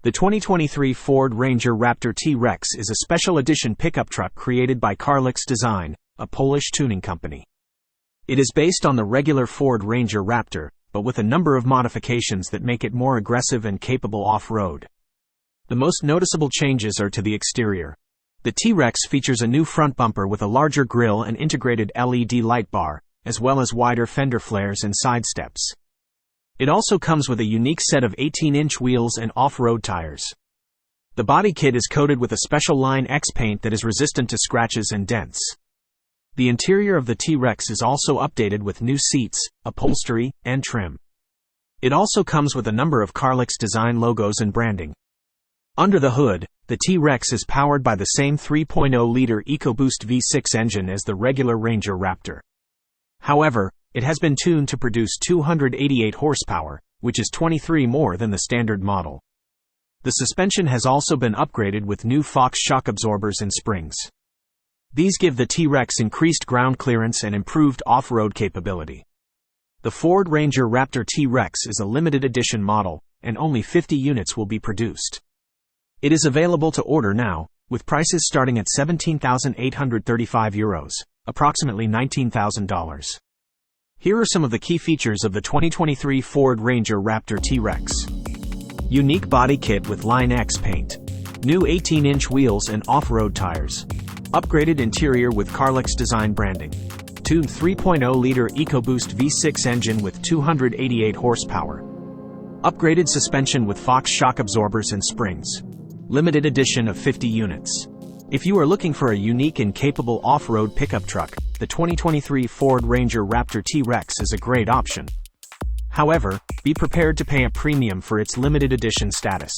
The 2023 Ford Ranger Raptor T-Rex is a special edition pickup truck created by Carlex Design, a Polish tuning company. It is based on the regular Ford Ranger Raptor, but with a number of modifications that make it more aggressive and capable off-road. The most noticeable changes are to the exterior. The T-Rex features a new front bumper with a larger grille and integrated LED light bar, as well as wider fender flares and side steps. It also comes with a unique set of 18-inch wheels and off-road tires. The body kit is coated with a special Line X paint that is resistant to scratches and dents. The interior of the T-Rex is also updated with new seats, upholstery, and trim. It also comes with a number of Carlex Design logos and branding. Under the hood, the T-Rex is powered by the same 3.0-liter EcoBoost V6 engine as the regular Ranger Raptor. However, it has been tuned to produce 288 horsepower, which is 23 more than the standard model. The suspension has also been upgraded with new Fox shock absorbers and springs. These give the T-Rex increased ground clearance and improved off-road capability. The Ford Ranger Raptor T-Rex is a limited edition model, and only 50 units will be produced. It is available to order now, with prices starting at €17,835, approximately $19,000. Here are some of the key features of the 2023 Ford Ranger Raptor T-Rex. Unique body kit with Line X paint. New 18-inch wheels and off-road tires. Upgraded interior with Carlex Design branding. Tuned 3.0-liter EcoBoost V6 engine with 288 horsepower. Upgraded suspension with Fox shock absorbers and springs. Limited edition of 50 units. If you are looking for a unique and capable off-road pickup truck, the 2023 Ford Ranger Raptor T-Rex is a great option. However, be prepared to pay a premium for its limited edition status.